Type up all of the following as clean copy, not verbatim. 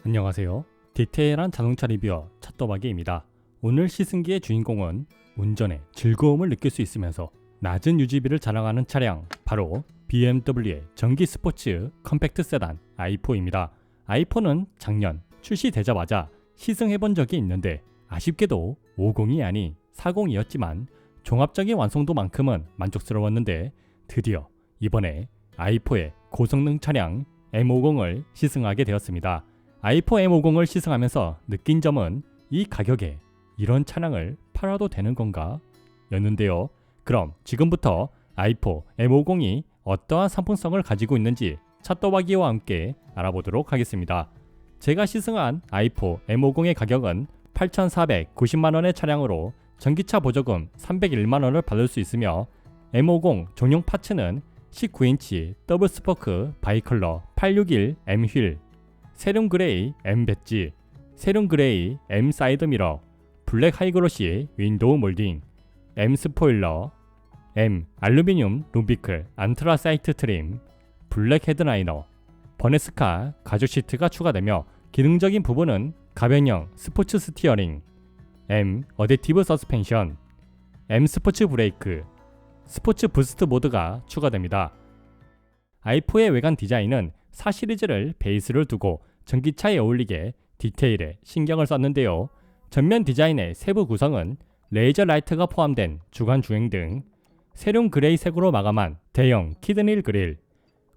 안녕하세요. 디테일한 자동차 리뷰어 찻도박이입니다. 오늘 시승기의 주인공은 운전의 즐거움을 느낄 수 있으면서 낮은 유지비를 자랑하는 차량, 바로 BMW의 전기 스포츠 컴팩트 세단 i4입니다. i4는 작년 출시되자마자 시승해본 적이 있는데 아쉽게도 50이 아닌 40이었지만 종합적인 완성도만큼은 만족스러웠는데 드디어 이번에 i4의 고성능 차량 M50을 시승하게 되었습니다. i4 M50을 시승하면서 느낀 점은 이 가격에 이런 차량을 팔아도 되는 건가? 였는데요. 그럼 지금부터 i4 M50이 어떠한 상품성을 가지고 있는지 찻도박이와 함께 알아보도록 하겠습니다. 제가 시승한 i4 M50의 가격은 8,490만원의 차량으로 전기차 보조금 301만원을 받을 수 있으며 M50 전용 파츠는 19인치 더블 스포크 바이컬러 861M 휠, 세륨 그레이 M 배지, 세륨 그레이 M 사이드 미러, 블랙 하이그로시 윈도우 몰딩, M 스포일러, M 알루미늄 룸비클 안트라사이트 트림, 블랙 헤드라이너, 버네스카 가죽 시트가 추가되며 기능적인 부분은 가변형 스포츠 스티어링, M 어댑티브 서스펜션, M 스포츠 브레이크, 스포츠 부스트 모드가 추가됩니다. i4의 외관 디자인은 4 시리즈를 베이스를 두고 전기차에 어울리게 디테일에 신경을 썼는데요. 전면 디자인의 세부 구성은 레이저 라이트가 포함된 주간 주행등, 세륨 그레이 색으로 마감한 대형 키드닐 그릴,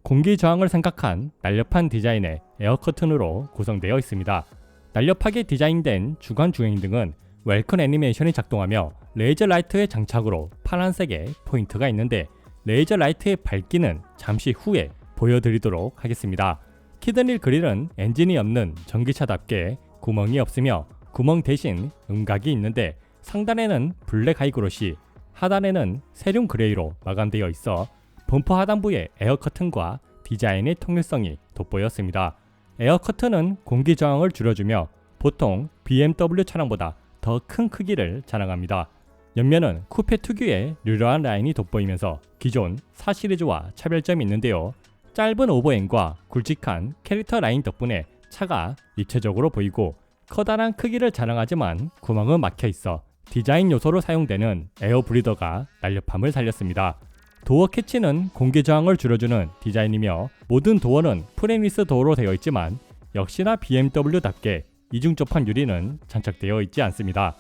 공기 저항을 생각한 날렵한 디자인의 에어 커튼으로 구성되어 있습니다. 날렵하게 디자인된 주간 주행등은 웰컨 애니메이션이 작동하며 레이저 라이트의 장착으로 파란색의 포인트가 있는데 레이저 라이트의 밝기는 잠시 후에 보여드리도록 하겠습니다. 키드닐 그릴은 엔진이 없는 전기차답게 구멍이 없으며 구멍 대신 음각이 있는데 상단에는 블랙 하이그로시, 하단에는 세륨 그레이로 마감되어 있어 범퍼 하단부의 에어 커튼과 디자인의 통일성이 돋보였습니다. 에어 커튼은 공기 저항을 줄여주며 보통 BMW 차량보다 더 큰 크기를 자랑합니다. 옆면은 쿠페 특유의 르르한 라인이 돋보이면서 기존 4 시리즈와 차별점이 있는데요. 짧은 오버행과 굵직한 캐릭터 라인 덕분에 차가 입체적으로 보이고 커다란 크기를 자랑하지만 구멍은 막혀 있어 디자인 요소로 사용되는 에어 브리더가 날렵함을 살렸습니다. 도어 캐치는 공기 저항을 줄여주는 디자인이며 모든 도어는 프레임리스 도어로 되어 있지만 역시나 BMW답게 이중접한 유리는 장착되어 있지 않습니다.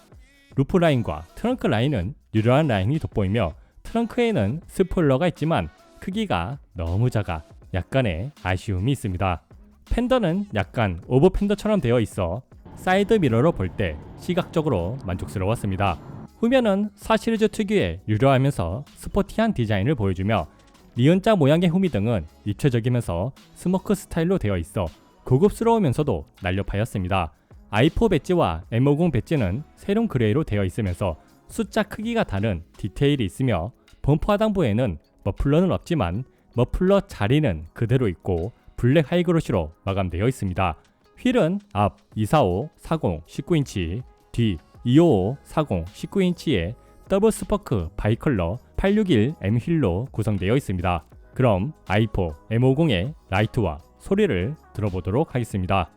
루프 라인과 트렁크 라인은 유려한 라인이 돋보이며 트렁크에는 스포일러가 있지만 크기가 너무 작아 약간의 아쉬움이 있습니다. 팬더는 약간 오브 팬더처럼 되어 있어 사이드 미러로 볼 때 시각적으로 만족스러웠습니다. 후면은 4 시리즈 특유의 유려하면서 스포티한 디자인을 보여주며 니은자 모양의 후미등은 입체적이면서 스모크 스타일로 되어 있어 고급스러우면서도 날렵하였습니다. i4 배지와 M50 배지는 세륨 그레이로 되어 있으면서 숫자 크기가 다른 디테일이 있으며 범퍼 하단부에는 머플러는 없지만 머플러 자리는 그대로 있고 블랙 하이그로시로 마감되어 있습니다. 휠은 앞 245, 40, 19인치, 뒤 255, 40, 19인치의 더블 스포크 바이컬러 861M 휠로 구성되어 있습니다. 그럼 i4 M50의 라이트와 소리를 들어보도록 하겠습니다.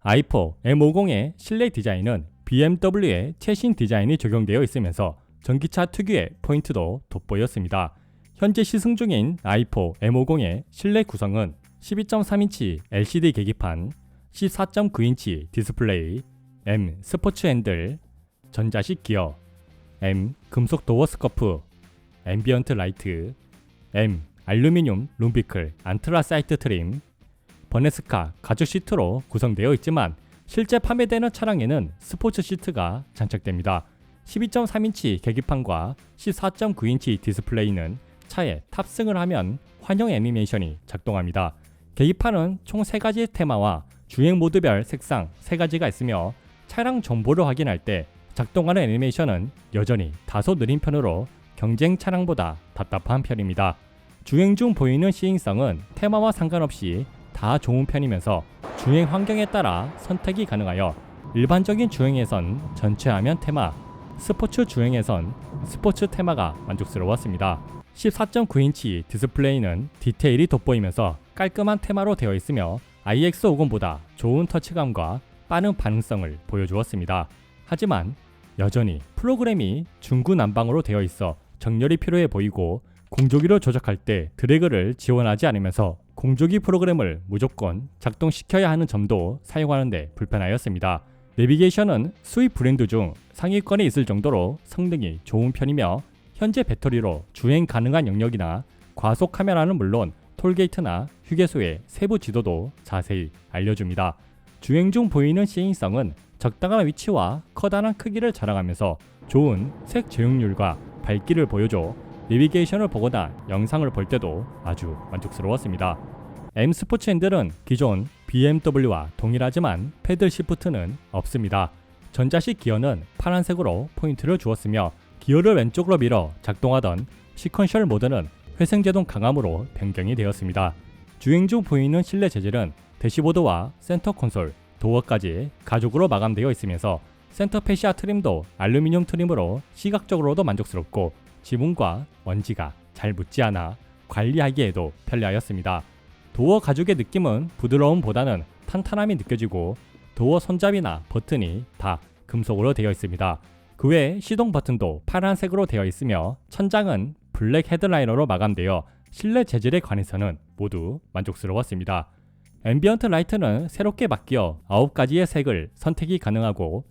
i4 M50의 실내 디자인은 BMW의 최신 디자인이 적용되어 있으면서 전기차 특유의 포인트도 돋보였습니다. 현재 시승 중인 i4 M50의 실내 구성은 12.3인치 LCD 계기판, 14.9인치 디스플레이, M 스포츠 핸들, 전자식 기어, M 금속 도어 스커프, 앰비언트 라이트, M 알루미늄 룸비클 안트라사이트 트림, 버네스카 가죽 시트로 구성되어 있지만 실제 판매되는 차량에는 스포츠 시트가 장착됩니다. 12.3인치 계기판과 14.9인치 디스플레이는 차에 탑승을 하면 환영 애니메이션이 작동합니다. 계기판은 총 3가지의 테마와 주행 모드별 색상 3가지가 있으며 차량 정보를 확인할 때 작동하는 애니메이션은 여전히 다소 느린 편으로 경쟁 차량보다 답답한 편입니다. 주행 중 보이는 시인성은 테마와 상관없이 다 좋은 편이면서 주행 환경에 따라 선택이 가능하여 일반적인 주행에선 전체 화면 테마, 스포츠 주행에선 스포츠 테마가 만족스러웠습니다. 14.9인치 디스플레이는 디테일이 돋보이면서 깔끔한 테마로 되어 있으며 iX50보다 좋은 터치감과 빠른 반응성을 보여주었습니다. 하지만 여전히 프로그램이 중구난방으로 되어 있어 정렬이 필요해 보이고 공조기로 조작할 때 드래그를 지원하지 않으면서 공조기 프로그램을 무조건 작동시켜야 하는 점도 사용하는데 불편하였습니다. 내비게이션은 수입 브랜드 중 상위권에 있을 정도로 성능이 좋은 편이며 현재 배터리로 주행 가능한 영역이나 과속 카메라는 물론 톨게이트나 휴게소의 세부 지도도 자세히 알려줍니다. 주행 중 보이는 시인성은 적당한 위치와 커다란 크기를 자랑하면서 좋은 색 제형률과 밝기를 보여줘 내비게이션을 보거나 영상을 볼 때도 아주 만족스러웠습니다. M 스포츠 핸들은 기존 BMW와 동일하지만 패들 시프트는 없습니다. 전자식 기어는 파란색으로 포인트를 주었으며 기어를 왼쪽으로 밀어 작동하던 시퀀셜 모드는 회생제동 강함으로 변경이 되었습니다. 주행 중 보이는 실내 재질은 대시보드와 센터 콘솔, 도어까지 가죽으로 마감되어 있으면서 센터 패시아 트림도 알루미늄 트림으로 시각적으로도 만족스럽고 지문과 먼지가 잘 묻지 않아 관리하기에도 편리하였습니다. 도어 가죽의 느낌은 부드러움보다는 탄탄함이 느껴지고 도어 손잡이나 버튼이 다 금속으로 되어 있습니다. 그 외 시동 버튼도 파란색으로 되어 있으며 천장은 블랙 헤드라이너로 마감되어 실내 재질에 관해서는 모두 만족스러웠습니다. 앰비언트 라이트는 새롭게 바뀌어 9가지의 색을 선택이 가능하고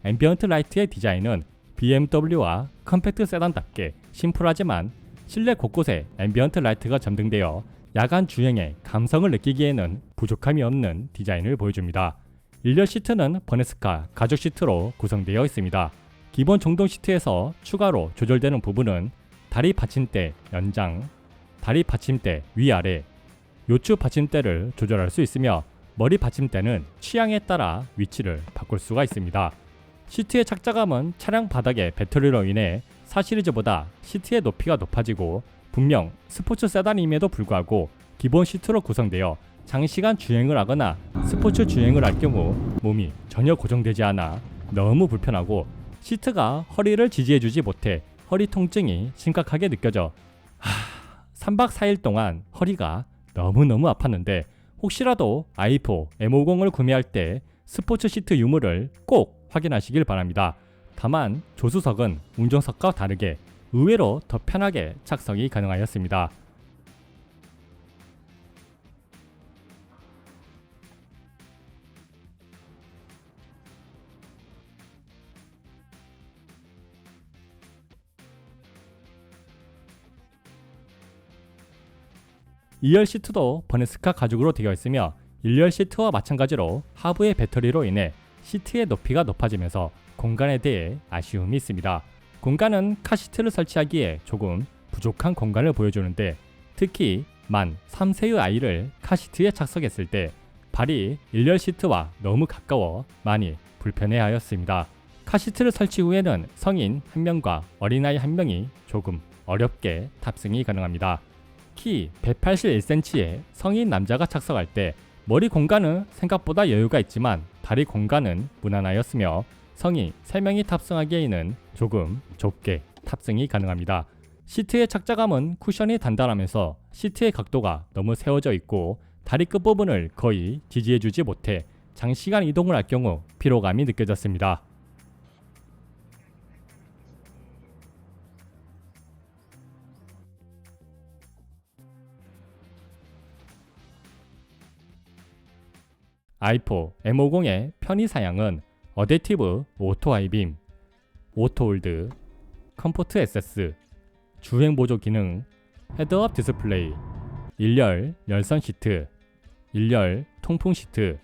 앰비언트 라이트의 디자인은 BMW와 컴팩트 세단답게 심플하지만 실내 곳곳에 앰비언트 라이트가 점등되어 야간 주행의 감성을 느끼기에는 부족함이 없는 디자인을 보여줍니다. 일렬 시트는 버네스카 가죽 시트로 구성되어 있습니다. 기본 종동 시트에서 추가로 조절되는 부분은 다리 받침대 연장, 다리 받침대 위아래, 요추 받침대를 조절할 수 있으며 머리 받침대는 취향에 따라 위치를 바꿀 수가 있습니다. 시트의 착자감은 차량 바닥의 배터리로 인해 4시리즈보다 시트의 높이가 높아지고 분명 스포츠 세단임에도 불구하고 기본 시트로 구성되어 장시간 주행을 하거나 스포츠 주행을 할 경우 몸이 전혀 고정되지 않아 너무 불편하고 시트가 허리를 지지해주지 못해 허리 통증이 심각하게 느껴져 3박 4일 동안 허리가 너무너무 아팠는데 혹시라도 i4 M50을 구매할 때 스포츠 시트 유무를 꼭 확인하시길 바랍니다. 다만 조수석은 운전석과 다르게 의외로 더 편하게 착석이 가능하였습니다.2열 시트도 버네스카 가죽으로 되어 있으며 1열 시트와 마찬가지로 하부의 배터리로 인해 시트의 높이가 높아지면서 공간에 대해 아쉬움이 있습니다. 공간은 카시트를 설치하기에 조금 부족한 공간을 보여주는데 특히 만 3세의 아이를 카시트에 착석했을 때 발이 1열 시트와 너무 가까워 많이 불편해하였습니다. 카시트를 설치 후에는 성인 1명과 어린아이 1명이 조금 어렵게 탑승이 가능합니다. 키 181cm의 성인 남자가 착석할 때 머리 공간은 생각보다 여유가 있지만 다리 공간은 무난하였으며 성인 3명이 탑승하기에는 조금 좁게 탑승이 가능합니다. 시트의 착자감은 쿠션이 단단하면서 시트의 각도가 너무 세워져 있고 다리 끝부분을 거의 지지해주지 못해 장시간 이동을 할 경우 피로감이 느껴졌습니다. i4 M50의 편의 사양은 어댑티브 오토 하이빔, 오토 홀드, 컴포트 SS, 주행 보조 기능, 헤드업 디스플레이, 1열 열선 시트, 1열 통풍 시트,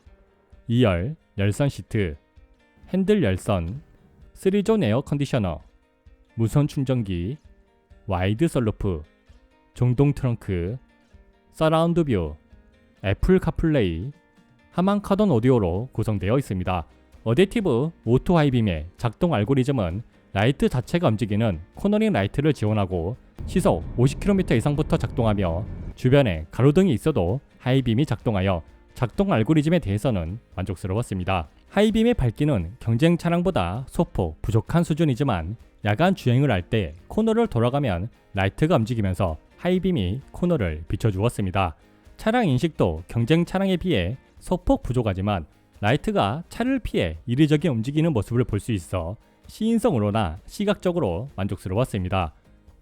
2열 열선 시트, 핸들 열선, 3존 에어 컨디셔너, 무선 충전기, 와이드 썬루프, 종동 트렁크, 서라운드 뷰, 애플 카플레이, 하만 카돈 오디오로 구성되어 있습니다. 어댑티브 오토 하이빔의 작동 알고리즘은 라이트 자체가 움직이는 코너링 라이트를 지원하고 시속 50km 이상부터 작동하며 주변에 가로등이 있어도 하이빔이 작동하여 작동 알고리즘에 대해서는 만족스러웠습니다. 하이빔의 밝기는 경쟁 차량보다 소폭 부족한 수준이지만 야간 주행을 할 때 코너를 돌아가면 라이트가 움직이면서 하이빔이 코너를 비춰주었습니다. 차량 인식도 경쟁 차량에 비해 소폭 부족하지만 라이트가 차를 피해 이리저리 움직이는 모습을 볼 수 있어 시인성으로나 시각적으로 만족스러웠습니다.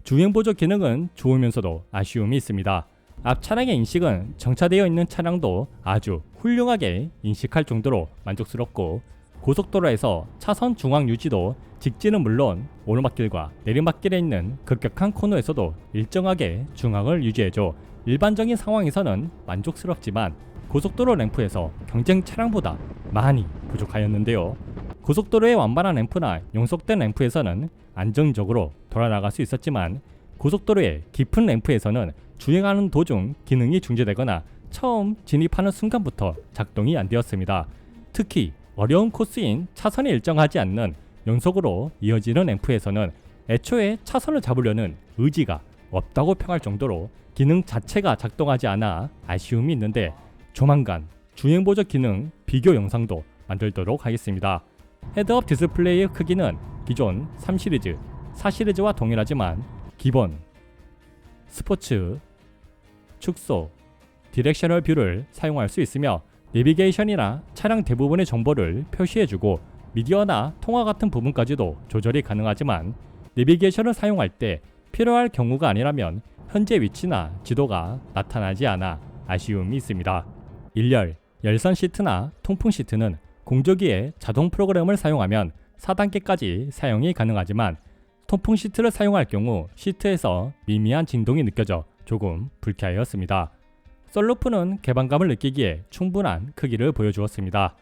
주행보조 기능은 좋으면서도 아쉬움이 있습니다. 앞 차량의 인식은 정차되어 있는 차량도 아주 훌륭하게 인식할 정도로 만족스럽고 고속도로에서 차선 중앙 유지도 직진은 물론 오르막길과 내리막길에 있는 급격한 코너에서도 일정하게 중앙을 유지해줘 일반적인 상황에서는 만족스럽지만 고속도로 램프에서 경쟁 차량보다 많이 부족하였는데요. 고속도로의 완만한 램프나 용속된 램프에서는 안정적으로 돌아나갈 수 있었지만 고속도로의 깊은 램프에서는 주행하는 도중 기능이 중지되거나 처음 진입하는 순간부터 작동이 안 되었습니다. 특히 어려운 코스인 차선이 일정하지 않는 연속으로 이어지는 램프에서는 애초에 차선을 잡으려는 의지가 없다고 평할 정도로 기능 자체가 작동하지 않아 아쉬움이 있는데 조만간 주행보조 기능 비교 영상도 만들도록 하겠습니다. 헤드업 디스플레이의 크기는 기존 3시리즈, 4시리즈와 동일하지만 기본, 스포츠, 축소, 디렉셔널 뷰를 사용할 수 있으며 내비게이션이나 차량 대부분의 정보를 표시해주고 미디어나 통화 같은 부분까지도 조절이 가능하지만 내비게이션을 사용할 때 필요할 경우가 아니라면 현재 위치나 지도가 나타나지 않아 아쉬움이 있습니다. 1열 열선 시트나 통풍 시트는 공조기에 자동 프로그램을 사용하면 4단계까지 사용이 가능하지만 통풍 시트를 사용할 경우 시트에서 미미한 진동이 느껴져 조금 불쾌하였습니다. 썬루프는 개방감을 느끼기에 충분한 크기를 보여주었습니다.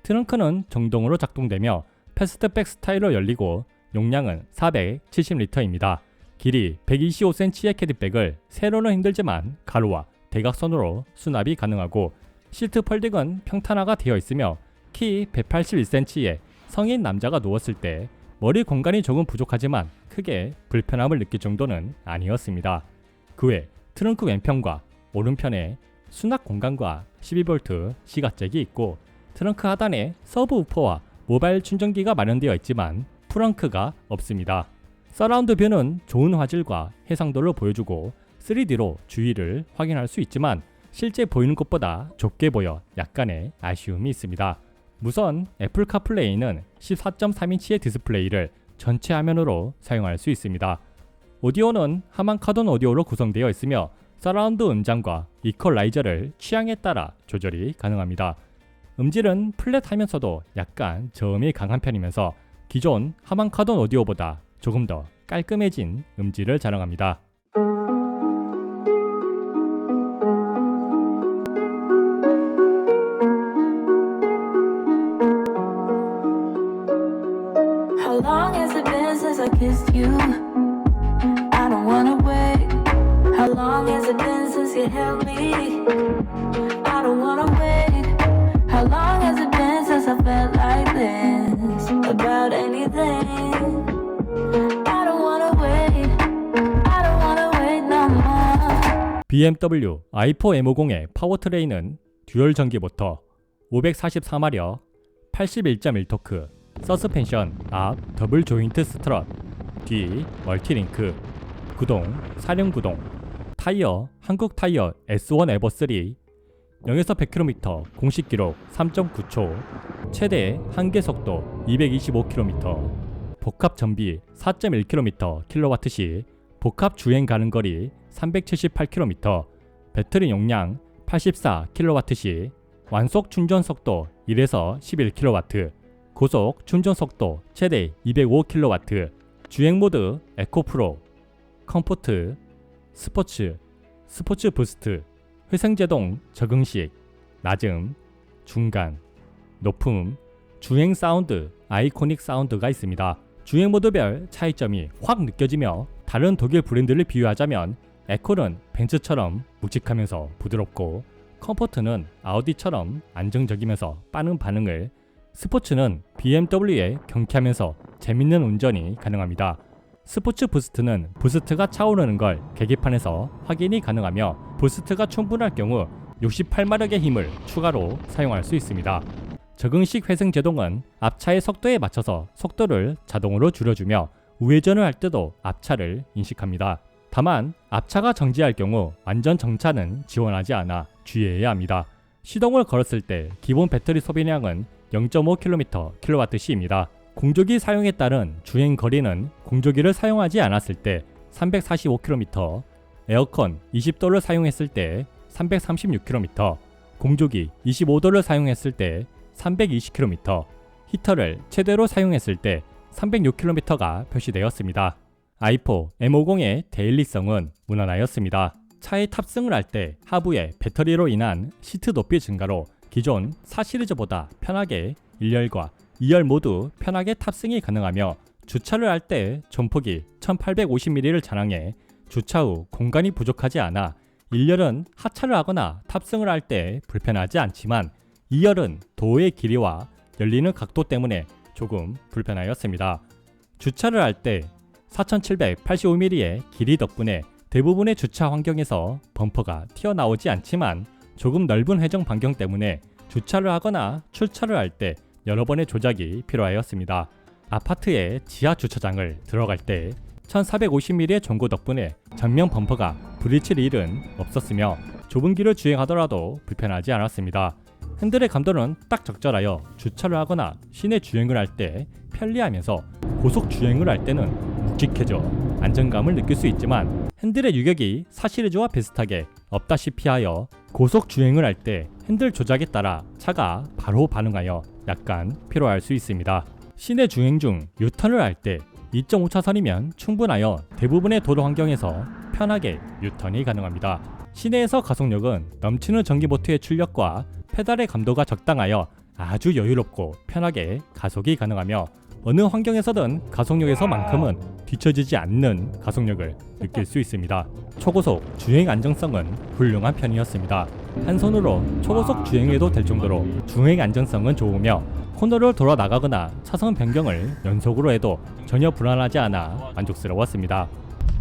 트렁크는 정동으로 작동되며 패스트백 스타일로 열리고 용량은 470리터입니다. 길이 125cm의 캐디백을 세로는 힘들지만 가로와 대각선으로 수납이 가능하고 시트 폴딩은 평탄화가 되어 있으며 키 181cm의 성인 남자가 누웠을 때 머리 공간이 조금 부족하지만 크게 불편함을 느낄 정도는 아니었습니다. 그 외 트렁크 왼편과 오른편에 수납 공간과 12V 시가잭이 있고 트렁크 하단에 서브우퍼와 모바일 충전기가 마련되어 있지만 프렁크가 없습니다. 서라운드 뷰는 좋은 화질과 해상도를 보여주고 3D로 주위를 확인할 수 있지만 실제 보이는 것보다 좁게 보여 약간의 아쉬움이 있습니다. 무선 애플 카플레이는 14.3인치의 디스플레이를 전체 화면으로 사용할 수 있습니다. 오디오는 하만 카돈 오디오로 구성되어 있으며 서라운드 음장과 이퀄라이저를 취향에 따라 조절이 가능합니다. 음질은 플랫하면서도 약간 저음이 강한 편이면서 기존 하만 카돈 오디오보다 조금 더 깔끔해진 음질을 자랑합니다. How long has it been since I kissed you? I don't wanna wait. How long has it been since you held me? I don't wanna wait. How long has it been since I felt like this about anything? I don't wanna wait. I don't wanna wait no more. BMW i4 M50의 파워트레인은 듀얼 전기 모터, 544마력, 81.1토크, 서스펜션 앞 더블 조인트 스트럿, 뒤 멀티링크, 구동, 사륜구동, 타이어 한국 타이어 S1 에버3, 0에서 100km 공식 기록 3.9초, 최대 한계 속도 225km, 복합 전비 4.1km kWh, 복합 주행 가능 거리 378km, 배터리 용량 84kWh, 완속 충전 속도 1에서 11kW, 고속 충전 속도 최대 205kW, 주행 모드 에코 프로, 컴포트, 스포츠, 스포츠 부스트, 회생제동 적응식, 낮음, 중간, 높음, 주행 사운드, 아이코닉 사운드가 있습니다. 주행 모드별 차이점이 확 느껴지며 다른 독일 브랜드를 비유하자면 에코는 벤츠처럼 묵직하면서 부드럽고 컴포트는 아우디처럼 안정적이면서 빠른 반응을, 스포츠는 BMW에 경쾌하면서 재밌는 운전이 가능합니다. 스포츠 부스트는 부스트가 차오르는 걸 계기판에서 확인이 가능하며 부스트가 충분할 경우 68마력의 힘을 추가로 사용할 수 있습니다. 적응식 회생 제동은 앞차의 속도에 맞춰서 속도를 자동으로 줄여주며 우회전을 할 때도 앞차를 인식합니다. 다만 앞차가 정지할 경우 완전 정차는 지원하지 않아 주의해야 합니다. 시동을 걸었을 때 기본 배터리 소비량은 0.5km kWh입니다. 공조기 사용에 따른 주행 거리는 공조기를 사용하지 않았을 때 345km, 에어컨 20도를 사용했을 때 336km, 공조기 25도를 사용했을 때 320km, 히터를 최대로 사용했을 때 306km가 표시되었습니다. i4 M50의 데일리성은 무난하였습니다. 차에 탑승을 할 때 하부의 배터리로 인한 시트 높이 증가로 기존 4시리즈보다 편하게 1열과 2열 모두 편하게 탑승이 가능하며 주차를 할 때 존폭이 1850mm를 자랑해 주차 후 공간이 부족하지 않아 1열은 하차를 하거나 탑승을 할 때 불편하지 않지만 2열은 도어의 길이와 열리는 각도 때문에 조금 불편하였습니다. 주차를 할 때 4785mm의 길이 덕분에 대부분의 주차 환경에서 범퍼가 튀어나오지 않지만 조금 넓은 회전 반경 때문에 주차를 하거나 출차를 할 때 여러 번의 조작이 필요하였습니다. 아파트의 지하 주차장을 들어갈 때 1450mm의 전고 덕분에 전면 범퍼가 부딪힐 일은 없었으며 좁은 길을 주행하더라도 불편하지 않았습니다. 핸들의 감도는 딱 적절하여 주차를 하거나 시내 주행을 할 때 편리하면서 고속 주행을 할 때는 묵직해져 안정감을 느낄 수 있지만 핸들의 유격이 4시리즈와 비슷하게 없다시피 하여 고속 주행을 할 때 핸들 조작에 따라 차가 바로 반응하여 약간 피로할 수 있습니다. 시내 주행 중 유턴을 할 때 2.5차선이면 충분하여 대부분의 도로 환경에서 편하게 유턴이 가능합니다. 시내에서 가속력은 넘치는 전기모터의 출력과 페달의 감도가 적당하여 아주 여유롭고 편하게 가속이 가능하며 어느 환경에서든 가속력에서만큼은 뒤처지지 않는 가속력을 느낄 수 있습니다. 초고속 주행 안정성은 훌륭한 편이었습니다. 한 손으로 초고속 주행해도 될 정도로 주행 안정성은 좋으며 코너를 돌아 나가거나 차선 변경을 연속으로 해도 전혀 불안하지 않아 만족스러웠습니다.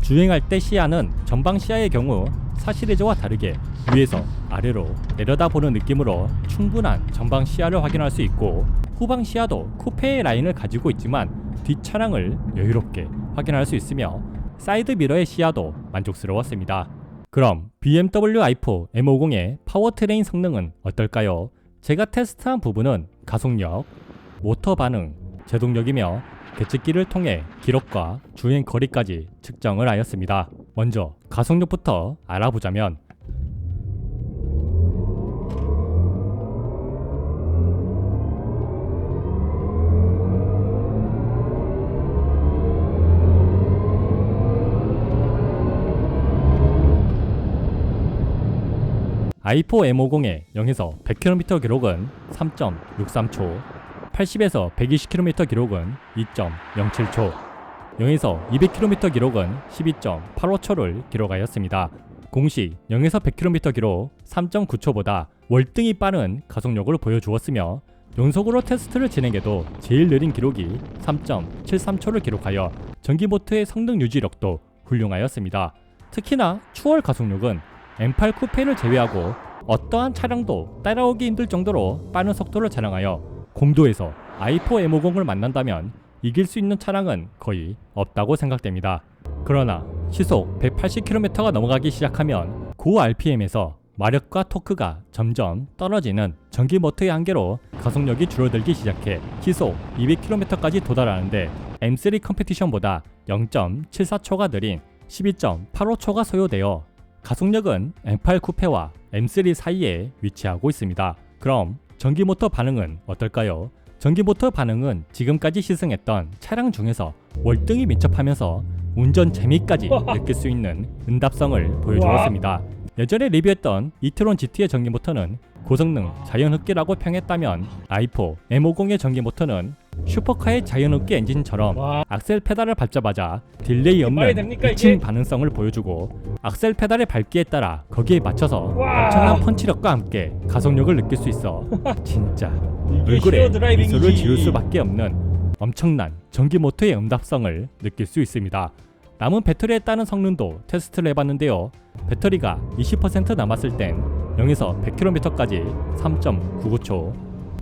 주행할 때 시야는 전방 시야의 경우 4시리즈와 다르게 위에서 아래로 내려다보는 느낌으로 충분한 전방 시야를 확인할 수 있고 후방 시야도 쿠페의 라인을 가지고 있지만 뒷 차량을 여유롭게 확인할 수 있으며 사이드 미러의 시야도 만족스러웠습니다. 그럼 BMW i4 M50의 파워트레인 성능은 어떨까요? 제가 테스트한 부분은 가속력, 모터 반응, 제동력이며 계측기를 통해 기록과 주행 거리까지 측정을 하였습니다. 먼저 가속력부터 알아보자면 i4 M50의 0에서 100km 기록은 3.63초, 80에서 120km 기록은 2.07초, 0에서 200km 기록은 12.85초를 기록하였습니다. 공식 0에서 100km 기록 3.9초보다 월등히 빠른 가속력을 보여주었으며 연속으로 테스트를 진행해도 제일 느린 기록이 3.73초를 기록하여 전기모터의 성능 유지력도 훌륭하였습니다. 특히나 추월 가속력은 M8 쿠페를 제외하고 어떠한 차량도 따라오기 힘들 정도로 빠른 속도를 자랑하여 공도에서 i4 M50을 만난다면 이길 수 있는 차량은 거의 없다고 생각됩니다. 그러나 시속 180km가 넘어가기 시작하면 고 RPM에서 마력과 토크가 점점 떨어지는 전기 모터의 한계로 가속력이 줄어들기 시작해 시속 200km까지 도달하는데 M3 컴피티션보다 0.74초가 느린 12.85초가 소요되어 가속력은 M8 쿠페와 M3 사이에 위치하고 있습니다. 그럼 전기모터 반응은 어떨까요? 전기모터 반응은 지금까지 시승했던 차량 중에서 월등히 민첩하면서 운전 재미까지 느낄 수 있는 응답성을 보여주었습니다. 예전에 리뷰했던 이트론 GT의 전기모터는 고성능 자연흡기라고 평했다면 i4 M50의 전기모터는 슈퍼카의 자연흡기 엔진처럼 악셀 페달을 밟자마자 딜레이 없는 미친 반응성을 보여주고 악셀 페달의 밟기에 따라 거기에 맞춰서 엄청난 펀치력과 함께 가속력을 느낄 수 있어 진짜 얼굴에 미소를 지을 수밖에 없는 엄청난 전기모터의 응답성을 느낄 수 있습니다. 남은 배터리에 따른 성능도 테스트를 해봤는데요. 배터리가 20% 남았을 땐 0에서 100km까지 3.99초,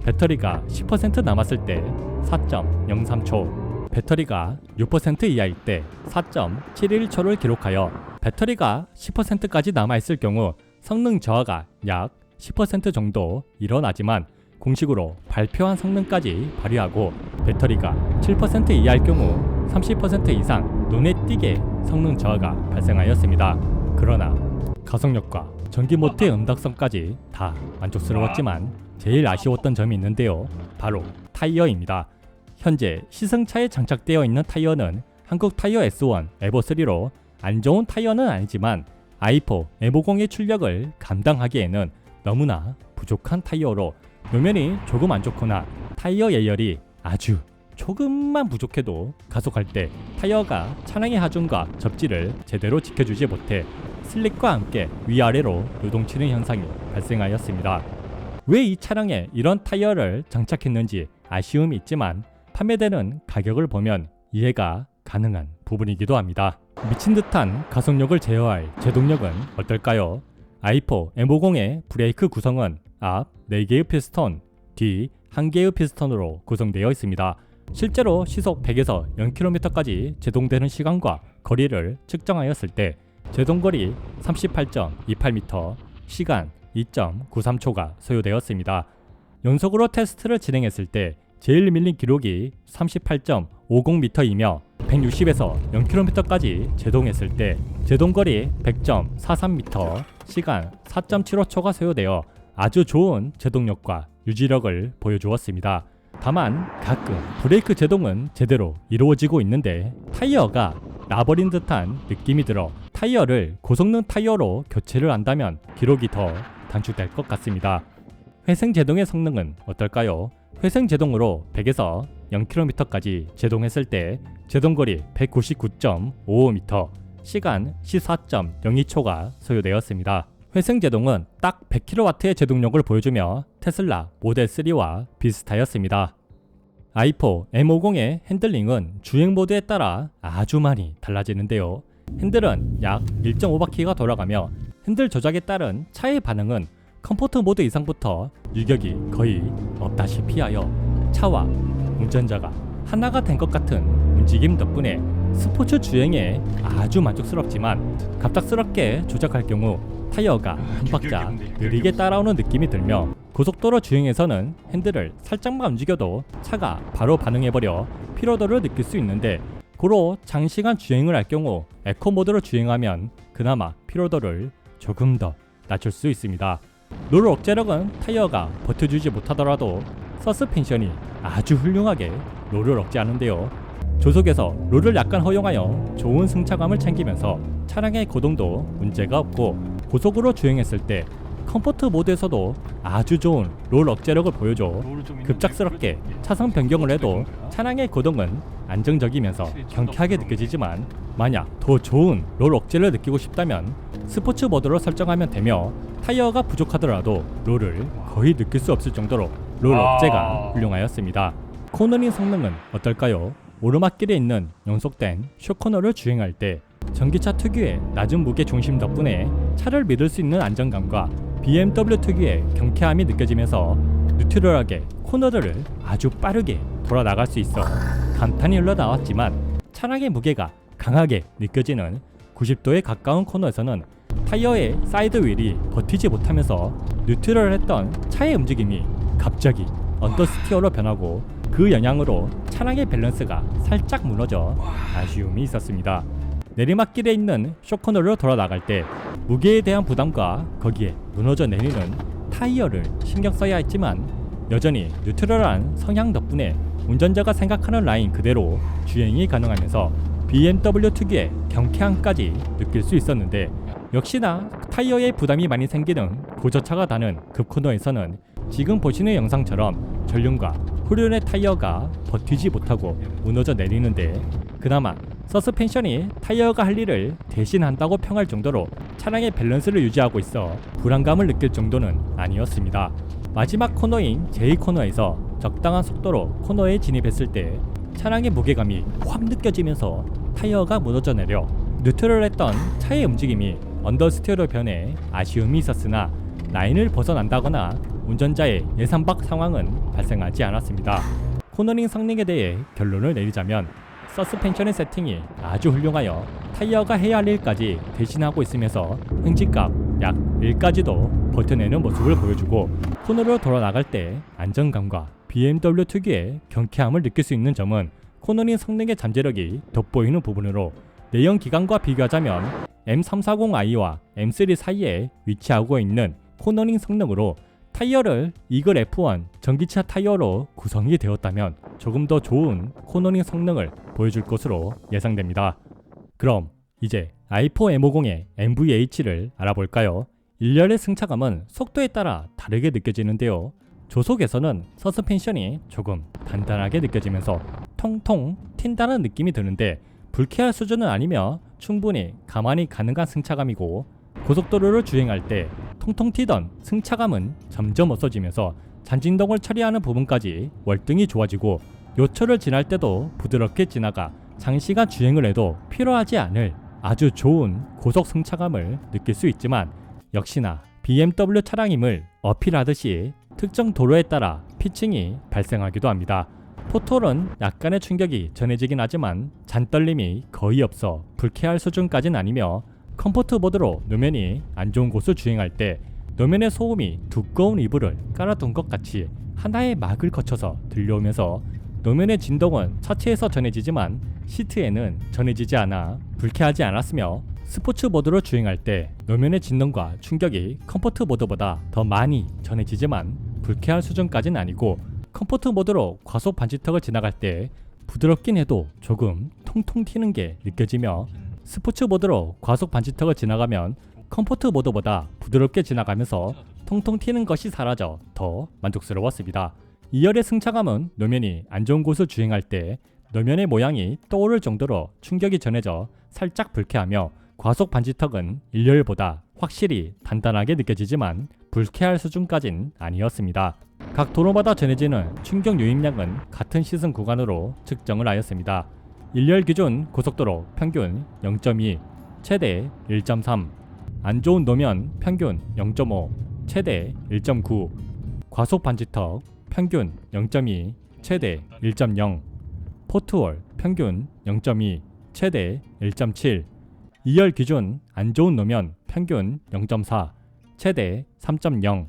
배터리가 10% 남았을 때 4.03초, 배터리가 6% 이하일 때 4.71초를 기록하여 배터리가 10%까지 남아있을 경우 성능 저하가 약 10% 정도 일어나지만 공식으로 발표한 성능까지 발휘하고 배터리가 7% 이하일 경우 30% 이상 눈에 띄게 성능 저하가 발생하였습니다. 그러나 가속력과 전기모터의 응답성까지 다 만족스러웠지만 제일 아쉬웠던 점이 있는데요. 바로 타이어입니다. 현재 시승차에 장착되어 있는 타이어는 한국 타이어 S1 에버3로 안 좋은 타이어는 아니지만 i4 M50의 출력을 감당하기에는 너무나 부족한 타이어로 노면이 조금 안 좋거나 타이어 예열이 아주 조금만 부족해도 가속할 때 타이어가 차량의 하중과 접지를 제대로 지켜주지 못해 슬립과 함께 위아래로 요동치는 현상이 발생하였습니다. 왜 이 차량에 이런 타이어를 장착했는지 아쉬움이 있지만 판매되는 가격을 보면 이해가 가능한 부분이기도 합니다. 미친 듯한 가속력을 제어할 제동력은 어떨까요? i4 M50의 브레이크 구성은 앞 4개의 피스톤, 뒤 1개의 피스톤으로 구성되어 있습니다. 실제로 시속 100에서 0km까지 제동되는 시간과 거리를 측정하였을 때 제동거리 38.28m, 시간 2.93초가 소요되었습니다. 연속으로 테스트를 진행했을 때 제일 밀린 기록이 38.50m이며 160에서 0km까지 제동했을 때 제동거리 100.43m, 시간 4.75초가 소요되어 아주 좋은 제동력과 유지력을 보여주었습니다. 다만 가끔 브레이크 제동은 제대로 이루어지고 있는데 타이어가 나버린 듯한 느낌이 들어 타이어를 고성능 타이어로 교체를 한다면 기록이 더 단축될 것 같습니다. 회생 제동의 성능은 어떨까요? 회생 제동으로 100에서 0km까지 제동했을 때 제동거리 199.55m, 시간 14.02초가 소요되었습니다. 회생 제동은 딱 100kW의 제동력을 보여주며 테슬라 모델 3와 비슷하였습니다. i4 M50의 핸들링은 주행 모드에 따라 아주 많이 달라지는데요. 핸들은 약 1.5바퀴가 돌아가며 핸들 조작에 따른 차의 반응은 컴포트 모드 이상부터 유격이 거의 없다시피 하여 차와 운전자가 하나가 된 것 같은 움직임 덕분에 스포츠 주행에 아주 만족스럽지만 갑작스럽게 조작할 경우 타이어가 한 박자 느리게 따라오는 느낌이 들며 고속도로 주행에서는 핸들을 살짝만 움직여도 차가 바로 반응해버려 피로도를 느낄 수 있는데 고로 장시간 주행을 할 경우 에코 모드로 주행하면 그나마 피로도를 조금 더 낮출 수 있습니다. 롤 억제력은 타이어가 버텨주지 못하더라도 서스펜션이 아주 훌륭하게 롤을 억제하는데요. 조속에서 롤을 약간 허용하여 좋은 승차감을 챙기면서 차량의 고동도 문제가 없고 고속으로 주행했을 때 컴포트 모드에서도 아주 좋은 롤 억제력을 보여줘 급작스럽게 차선 변경을 해도 차량의 고동은 안정적이면서 경쾌하게 느껴지지만 만약 더 좋은 롤 억제를 느끼고 싶다면 스포츠 모드로 설정하면 되며 타이어가 부족하더라도 롤을 거의 느낄 수 없을 정도로 롤 억제가 훌륭하였습니다. 코너링 성능은 어떨까요? 오르막길에 있는 연속된 쇼코너를 주행할 때 전기차 특유의 낮은 무게 중심 덕분에 차를 믿을 수 있는 안정감과 BMW 특유의 경쾌함이 느껴지면서 뉴트럴하게 코너들을 아주 빠르게 돌아 나갈 수 있어 감탄이 흘러나왔지만 차량의 무게가 강하게 느껴지는 90도에 가까운 코너에서는 타이어의 사이드 휠이 버티지 못하면서 뉴트럴했던 차의 움직임이 갑자기 언더스티어로 변하고 그 영향으로 차량의 밸런스가 살짝 무너져 아쉬움이 있었습니다. 내리막길에 있는 쇼코너로 돌아 나갈 때 무게에 대한 부담과 거기에 무너져 내리는 타이어를 신경 써야 했지만 여전히 뉴트럴한 성향 덕분에 운전자가 생각하는 라인 그대로 주행이 가능하면서 BMW 특유의 경쾌함까지 느낄 수 있었는데, 역시나 타이어에 부담이 많이 생기는 고저차가 다는 급코너에서는 지금 보시는 영상처럼 전륜과 후륜의 타이어가 버티지 못하고 무너져 내리는데, 그나마 서스펜션이 타이어가 할 일을 대신한다고 평할 정도로 차량의 밸런스를 유지하고 있어 불안감을 느낄 정도는 아니었습니다. 마지막 코너인 J코너에서 적당한 속도로 코너에 진입했을 때 차량의 무게감이 확 느껴지면서 타이어가 무너져 내려 뉴트럴했던 차의 움직임이 언더스티어로 변해 아쉬움이 있었으나 라인을 벗어난다거나 운전자의 예상 밖 상황은 발생하지 않았습니다. 코너링 성능에 대해 결론을 내리자면 서스펜션의 세팅이 아주 훌륭하여 타이어가 해야 할 일까지 대신하고 있으면서 행진값 약 1까지도 버텨내는 모습을 보여주고, 코너로 돌아나갈 때 안정감과 BMW 특유의 경쾌함을 느낄 수 있는 점은 코너링 성능의 잠재력이 돋보이는 부분으로, 내연 기관과 비교하자면 M340i와 M3 사이에 위치하고 있는 코너링 성능으로 타이어를 이글 F1 전기차 타이어로 구성이 되었다면 조금 더 좋은 코너링 성능을 보여줄 것으로 예상됩니다. 그럼 이제 i4 M50의 NVH를 알아볼까요? 일렬의 승차감은 속도에 따라 다르게 느껴지는데요. 조속에서는 서스펜션이 조금 단단하게 느껴지면서 통통 튄다는 느낌이 드는데, 불쾌할 수준은 아니며 충분히 가만히 가능한 승차감이고, 고속도로를 주행할 때 통통 튀던 승차감은 점점 없어지면서 잔진동을 처리하는 부분까지 월등히 좋아지고, 요철을 지날 때도 부드럽게 지나가 장시간 주행을 해도 피로하지 않을 아주 좋은 고속 승차감을 느낄 수 있지만, 역시나 BMW 차량임을 어필하듯이 특정 도로에 따라 피칭이 발생하기도 합니다. 포톨은 약간의 충격이 전해지긴 하지만 잔떨림이 거의 없어 불쾌할 수준까지는 아니며, 컴포트 모드로 노면이 안 좋은 곳을 주행할 때 노면의 소음이 두꺼운 이불을 깔아둔 것 같이 하나의 막을 거쳐서 들려오면서 노면의 진동은 차체에서 전해지지만 시트에는 전해지지 않아 불쾌하지 않았으며, 스포츠 모드로 주행할 때 노면의 진동과 충격이 컴포트 모드보다 더 많이 전해지지만 불쾌할 수준까지는 아니고, 컴포트 모드로 과속 방지턱을 지나갈 때 부드럽긴 해도 조금 통통 튀는 게 느껴지며, 스포츠 모드로 과속 방지턱을 지나가면 컴포트 모드보다 부드럽게 지나가면서 통통 튀는 것이 사라져 더 만족스러웠습니다. 2열의 승차감은 노면이 안 좋은 곳을 주행할 때 노면의 모양이 떠오를 정도로 충격이 전해져 살짝 불쾌하며, 과속 방지턱은 1열보다 확실히 단단하게 느껴지지만 불쾌할 수준까진 아니었습니다. 각 도로마다 전해지는 충격 유입량은 같은 시승 구간으로 측정을 하였습니다. 1열 기준 고속도로 평균 0.2, 최대 1.3, 안 좋은 노면 평균 0.5, 최대 1.9, 과속 방지턱 평균 0.2, 최대 1.0, 포트월 평균 0.2, 최대 1.7, 2열 기준 안 좋은 노면 평균 0.4, 최대 3.0,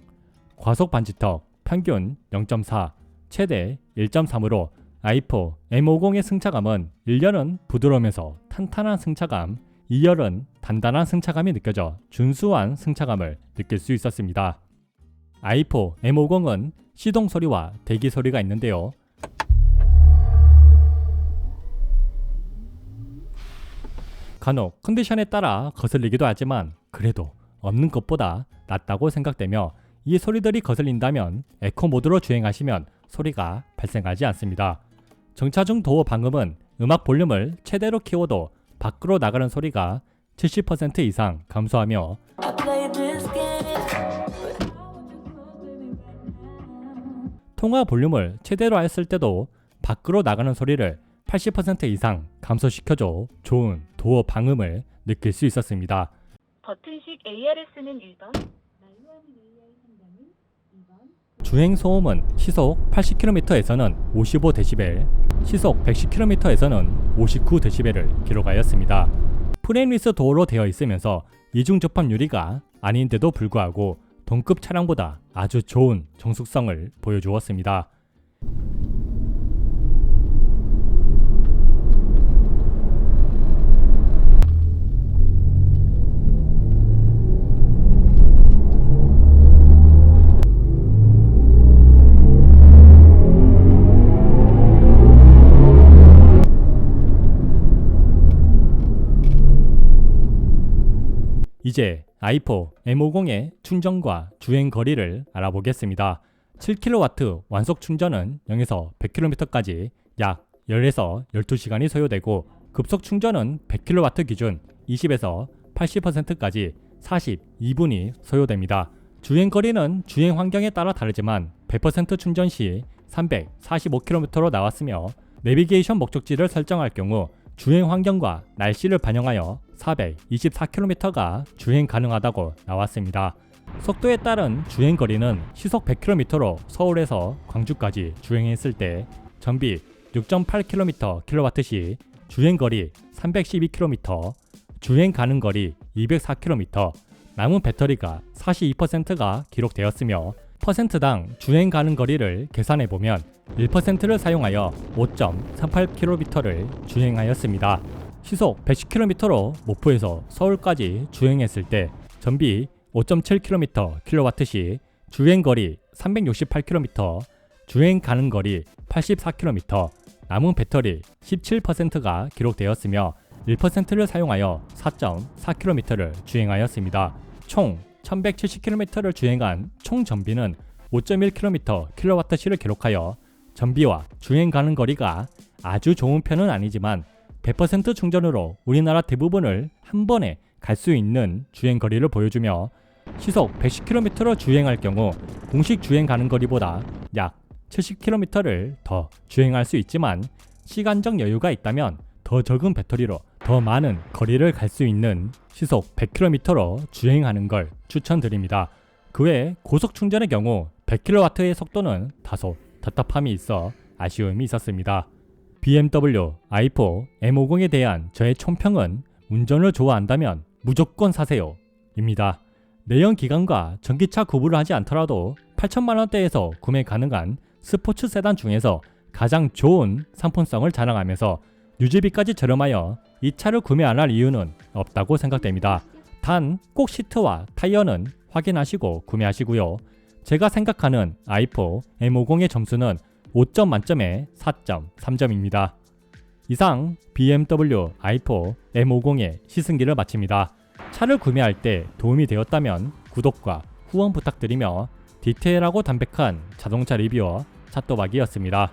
과속 방지턱 평균 0.4, 최대 1.3으로 i4 M50의 승차감은 1열은 부드러우면서 탄탄한 승차감, 2열은 단단한 승차감이 느껴져 준수한 승차감을 느낄 수 있었습니다. i4 M50은 시동 소리와 대기 소리가 있는데요. 간혹 컨디션에 따라 거슬리기도 하지만 그래도 없는 것보다 낫다고 생각되며, 이 소리들이 거슬린다면 에코 모드로 주행하시면 소리가 발생하지 않습니다. 정차 중 도어 방음은 음악 볼륨을 최대로 키워도 밖으로 나가는 소리가 70% 이상 감소하며, I played this game. 통화 볼륨을 최대로 하였을 때도 밖으로 나가는 소리를 80% 이상 감소시켜줘 좋은 도어 방음을 느낄 수 있었습니다. 버튼식 ARS는 1번, 주행 소음은 시속 80km에서는 55dB, 시속 110km에서는 59dB를 기록하였습니다. 프레임리스 도어로 되어 있으면서 이중 접합 유리가 아닌데도 불구하고 동급 차량보다 아주 좋은 정숙성을 보여주었습니다. 이제 i4 M50의 충전과 주행 거리를 알아보겠습니다. 7kW 완속 충전은 0에서 100km까지 약 10에서 12시간이 소요되고 급속 충전은 100kW 기준 20에서 80%까지 42분이 소요됩니다. 주행 거리는 주행 환경에 따라 다르지만 100% 충전 시 345km로 나왔으며 내비게이션 목적지를 설정할 경우 주행 환경과 날씨를 반영하여 424km가 주행 가능하다고 나왔습니다. 속도에 따른 주행 거리는 시속 100km로 서울에서 광주까지 주행했을 때 전비 6.8km/kW 시 주행 거리 312km, 주행 가능 거리 204km, 남은 배터리가 42%가 기록되었으며 퍼센트당 주행 가능 거리를 계산해보면 1%를 사용하여 5.38km를 주행하였습니다. 시속 110km로 목포에서 서울까지 주행했을 때 전비 5.7km/kW 시 주행 거리 368km, 주행 가능 거리 84km, 남은 배터리 17%가 기록되었으며 1%를 사용하여 4.4km를 주행하였습니다. 총 1170km를 주행한 총 전비는 5.1km/kWh를 기록하여 전비와 주행 가는 거리가 아주 좋은 편은 아니지만 100% 충전으로 우리나라 대부분을 한 번에 갈 수 있는 주행 거리를 보여주며 시속 110km로 주행할 경우 공식 주행 가는 거리보다 약 70km를 더 주행할 수 있지만 시간적 여유가 있다면 더 적은 배터리로 더 많은 거리를 갈 수 있는 시속 100km로 주행하는 걸 추천드립니다. 그 외 고속 충전의 경우 100kW의 속도는 다소 답답함이 있어 아쉬움이 있었습니다. BMW i4 M50에 대한 저의 총평은 운전을 좋아한다면 무조건 사세요 입니다. 내연 기관과 전기차 구분을 하지 않더라도 8천만원대에서 구매 가능한 스포츠 세단 중에서 가장 좋은 상품성을 자랑하면서 유지비까지 저렴하여 이 차를 구매 안 할 이유는 없다고 생각됩니다. 단 꼭 시트와 타이어는 확인하시고 구매하시고요. 제가 생각하는 i4 M50의 점수는 5점 만점에 4.3점입니다. 이상 BMW i4 M50의 시승기를 마칩니다. 차를 구매할 때 도움이 되었다면 구독과 후원 부탁드리며 디테일하고 담백한 자동차 리뷰어 찻도박이었습니다.